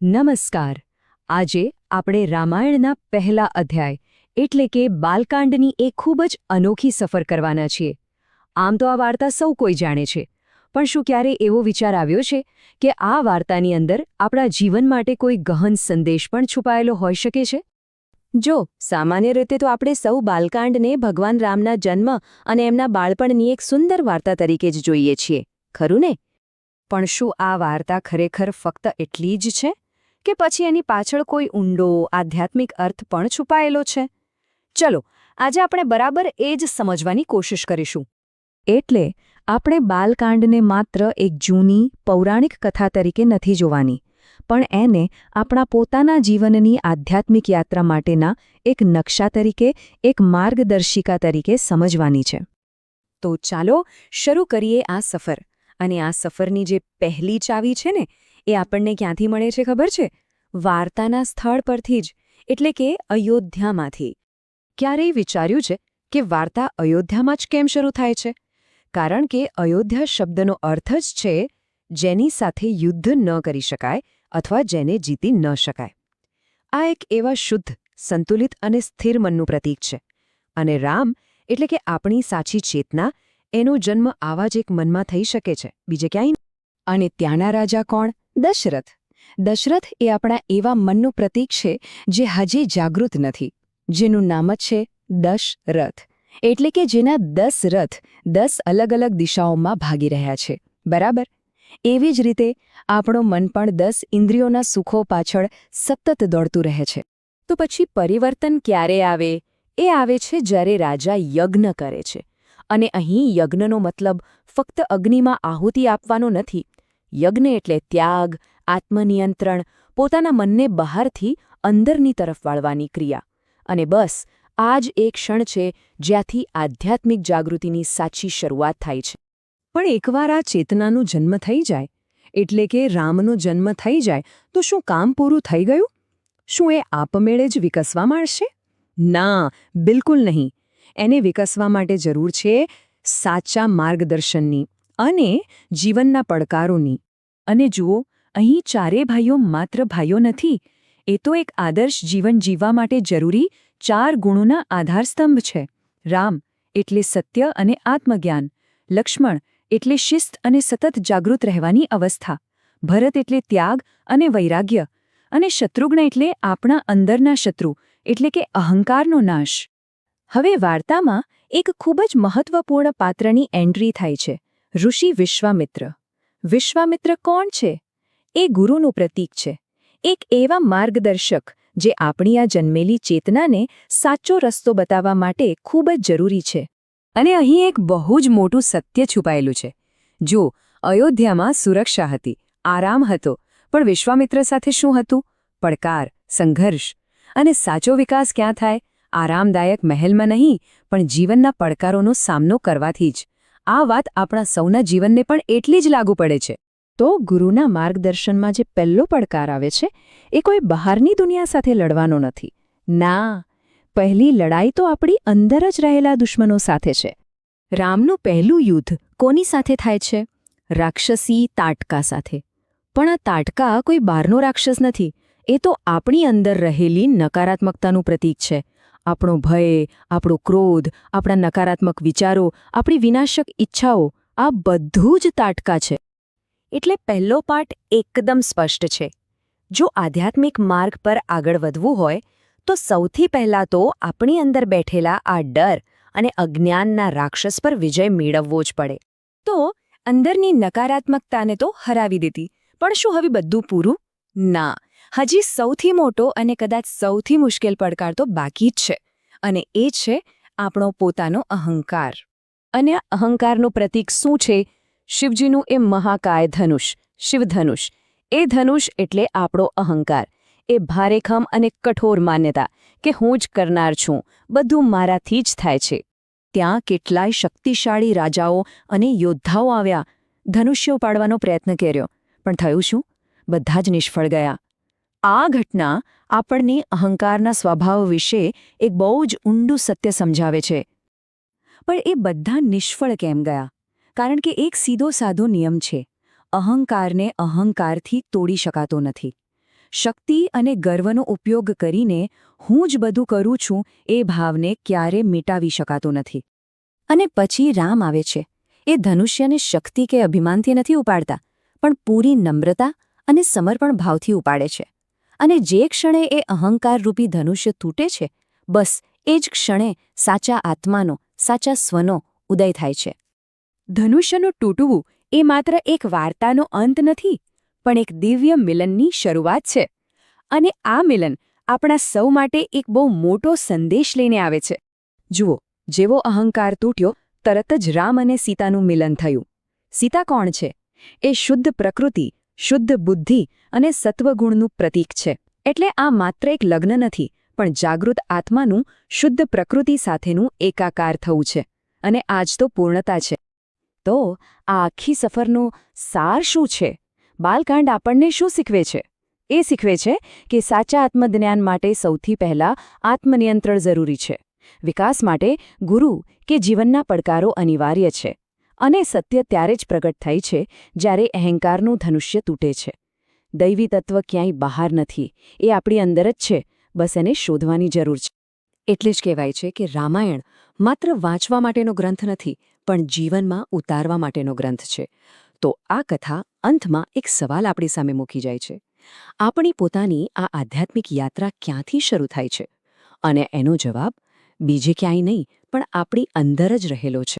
નમસ્કાર. આજે આપણે રામાયણના પહેલા અધ્યાય એટલે કે બાલકાંડની એક ખૂબ જ અનોખી સફર કરવાના છીએ. આમ તો આ વાર્તા સૌ કોઈ જાણે છે, પણ શું ક્યારે એવો વિચાર આવ્યો છે કે આ વાર્તાની અંદર આપણા જીવન માટે કોઈ ગહન સંદેશ પણ છુપાયેલો હોઈ શકે છે? જો સામાન્ય રીતે તો આપણે સૌ બાલકાંડને ભગવાન રામના જન્મ અને એમના બાળપણની એક સુંદર વાર્તા તરીકે જ જોઈએ છીએ, ખરું ને? પણ શું આ વાર્તા ખરેખર ફક્ત એટલી જ છે કે પછી એની પાછળ કોઈ ઊંડો આધ્યાત્મિક અર્થ પણ છુપાયેલો છે? ચલો, આજે આપણે બરાબર એ જ સમજવાની કોશિશ કરીશું. એટલે આપણે બાલકાંડને માત્ર એક જૂની પૌરાણિક કથા તરીકે નથી જોવાની, પણ એને આપણા પોતાના જીવનની આધ્યાત્મિક યાત્રા માટેના એક નકશા તરીકે, એક માર્ગદર્શિકા તરીકે સમજવાની છે. તો ચાલો શરૂ કરીએ આ સફર. અને આ સફરની જે પહેલી ચાવી છે ને, એ આપણને ક્યાંથી મળે છે ખબર છે? વાર્તાના સ્થળ પરથી જ, એટલે કે અયોધ્યામાંથી. ક્યારેય વિચાર્યું છે કે વાર્તા અયોધ્યામાં જ કેમ શરૂ થાય છે? કારણ કે અયોધ્યા શબ્દનો અર્થ જ છે જેની સાથે યુદ્ધ ન કરી શકાય અથવા જેને જીતી ન શકાય. આ એક એવા શુદ્ધ, સંતુલિત અને સ્થિર મનનું પ્રતીક છે. અને રામ એટલે કે આપણી સાચી ચેતના, એનો જન્મ આવા જ એક મનમાં થઈ શકે છે, બીજે ક્યાંય. અને ત્યાંના રાજા કોણ? દશરથ. દશરથ એ આપણા એવા મનનું પ્રતીક છે જે હજી જાગૃત નથી, જેનું નામ જ છે દશરથ. એટલે કે જેના 10 રથ 10 અલગ અલગ દિશાઓમાં ભાગી રહ્યા છે, બરાબર? એવી જ રીતે આપણું મન પણ 10 ઇન્દ્રિયોના સુખો પાછળ સતત દોડતું રહે છે. તો પછી પરિવર્તન ક્યારે આવે? એ આવે છે જ્યારે રાજા યજ્ઞ કરે છે. અને અહીં યજ્ઞનો મતલબ ફક્ત અગ્નિમાં આહુતિ આપવાનો નથી. યજ્ઞ એટલે ત્યાગ, આત્મનિયંત્રણ, પોતાના મનને બહારથી અંદરની તરફ વાળવાની ક્રિયા. અને બસ આ જ એક ક્ષણ છે જ્યાંથી આધ્યાત્મિક જાગૃતિની સાચી શરૂઆત થાય છે. પણ એકવાર આ ચેતનાનો જન્મ થઈ જાય, એટલે કે રામનો જન્મ થઈ જાય, તો શું કામ પૂરું થઈ ગયું? શું એ આપમેળે જ વિકસવા માંડશે? ના, બિલકુલ નહીં. એને વિકસવા માટે જરૂર છે સાચા માર્ગદર્શનની અને જીવનના પડકારોની. અને જુઓ, અહીં ચારેય ભાઈઓ માત્ર ભાઈઓ નથી. એ તો એક આદર્શ જીવન જીવવા માટે જરૂરી 4 ગુણોના આધારસ્તંભ છે. રામ એટલે સત્ય અને આત્મજ્ઞાન. લક્ષ્મણ એટલે શિસ્ત અને સતત જાગૃત રહેવાની અવસ્થા. ભરત એટલે ત્યાગ અને વૈરાગ્ય. અને શત્રુઘ્ન એટલે આપણા અંદરના શત્રુ, એટલે કે અહંકારનો નાશ. હવે વાર્તામાં એક ખૂબ જ મહત્વપૂર્ણ પાત્રની એન્ટ્રી થાય છે, ઋષિ વિશ્વામિત્ર. વિશ્વામિત્ર કોણ છે? એ ગુરુનું પ્રતીક છે, એક એવા માર્ગદર્શક જે આપણી આ જન્મેલી ચેતનાને સાચો રસ્તો બતાવવા માટે ખૂબ જ જરૂરી છે. અને અહીં એક બહુ જ મોટું સત્ય છુપાયેલું છે. જો અયોધ્યામાં સુરક્ષા હતી, આરામ હતો, પણ વિશ્વામિત્ર સાથે શું હતું? પડકાર, સંઘર્ષ. અને સાચો વિકાસ ક્યાં થાય? આરામદાયક મહેલમાં નહીં, પણ જીવનના પડકારોનો સામનો કરવાથી જ. આ વાત આપણા સૌના જીવનને પણ એટલી જ લાગુ પડે છે. તો ગુરુના માર્ગદર્શનમાં જે પહેલો પડકાર આવે છે, એ કોઈ બહારની દુનિયા સાથે લડવાનો નથી. ના, પહેલી લડાઈ તો આપણી અંદર જ રહેલા દુશ્મનો સાથે છે. રામનું પહેલું યુદ્ધ કોની સાથે થાય છે? રાક્ષસી તાટકા સાથે. પણ આ તાટકા કોઈ બહારનો રાક્ષસ નથી. એ તો આપણી અંદર રહેલી નકારાત્મકતાનું પ્રતીક છે. આપણો ભય, આપણો ક્રોધ, આપણા નકારાત્મક વિચારો, આપણી વિનાશક ઈચ્છાઓ, આ બધું જ તાટકા છે. એટલે પહેલો પાઠ એકદમ સ્પષ્ટ છે. જો આધ્યાત્મિક માર્ગ પર આગળ વધવું હોય, તો સૌથી પહેલાં તો આપણી અંદર બેઠેલા આ ડર અને અજ્ઞાનના રાક્ષસ પર વિજય મેળવવો જ પડે. તો અંદરની નકારાત્મકતાને તો હરાવી દીધી, પણ શું હવે બધું પૂરું? ના, હજી સૌથી મોટો અને કદાચ સૌથી મુશ્કેલ પડકાર તો બાકી જ છે. અને એ છે આપણો પોતાનો અહંકાર. અને આ અહંકારનું પ્રતીક શું છે? શિવજીનું એ મહાકાય ધનુષ, શિવધનુષ. એ ધનુષ એટલે આપણો અહંકાર. એ ભારેખમ અને કઠોર માન્યતા કે હું જ કરનાર છું, બધું મારાથી જ થાય છે. ત્યાં કેટલાય શક્તિશાળી રાજાઓ અને યોદ્ધાઓ આવ્યા, ધનુષ્યો પાડવાનો પ્રયત્ન કર્યો, પણ થયું શું? બધા જ નિષ્ફળ ગયા. આ ઘટના આપણને અહંકારના સ્વભાવ વિશે એક બહુ જ ઊંડું સત્ય સમજાવે છે. પણ એ બધા નિષ્ફળ કેમ ગયા? કારણ કે એક સીધો સાધો નિયમ છે: અહંકારને અહંકારથી તોડી શકાતો નથી. શક્તિ અને ગર્વનો ઉપયોગ કરીને હું જ બધું કરું છું એ ભાવને ક્યારે મિટાવી શકાતો નથી. અને પછી રામ આવે છે. એ ધનુષ્યને શક્તિ કે અભિમાનથી નથી ઉપાડતા, પણ પૂરી નમ્રતા અને સમર્પણ ભાવથી ઉપાડે છે. અને જે ક્ષણે એ અહંકારરૂપી ધનુષ્ય તૂટે છે, બસ એ જ ક્ષણે સાચા આત્માનો, સાચા સ્વનો ઉદય થાય છે. ધનુષ્યનું તૂટવું એ માત્ર એક વાર્તાનો અંત નથી, પણ એક દિવ્ય મિલનની શરૂઆત છે. અને આ મિલન આપણા સૌ માટે એક બહુ મોટો સંદેશ લઈને આવે છે. જુઓ, જેવો અહંકાર તૂટ્યો, તરત જ રામ અને સીતાનું મિલન થયું. સીતા કોણ છે? એ શુદ્ધ પ્રકૃતિ, શુદ્ધ બુદ્ધિ અને સત્વગુણનું પ્રતીક છે. એટલે આ માત્ર એક લગ્ન નથી, પણ જાગૃત આત્માનું શુદ્ધ પ્રકૃતિ સાથેનું એકાકાર થવું છે. અને આજ તો પૂર્ણતા છે. તો આ આખી સફરનો સાર શું છે? બાલકાંડ આપણને શું શીખવે છે? એ શીખવે છે કે સાચા આત્મજ્ઞાન માટે સૌથી પહેલાં આત્મનિયંત્રણ જરૂરી છે. વિકાસ માટે ગુરુ કે જીવનના પડકારો અનિવાર્ય છે. અને સત્ય ત્યારે જ પ્રગટ થાય છે જ્યારે અહંકારનું ધનુષ્ય તૂટે છે. દૈવી તત્વ ક્યાંય બહાર નથી, એ આપણી અંદર જ છે. બસ એને શોધવાની જરૂર છે. એટલે જ કહેવાય છે કે રામાયણ માત્ર વાંચવા માટેનો ગ્રંથ નથી, પણ જીવનમાં ઉતારવા માટેનો ગ્રંથ છે. તો આ કથા અંતમાં એક સવાલ આપણી સામે મૂકી જાય છે. આપણી પોતાની આ આધ્યાત્મિક યાત્રા ક્યાંથી શરૂ થાય છે? અને એનો જવાબ બીજે ક્યાંય નહીં, પણ આપણી અંદર જ રહેલો છે.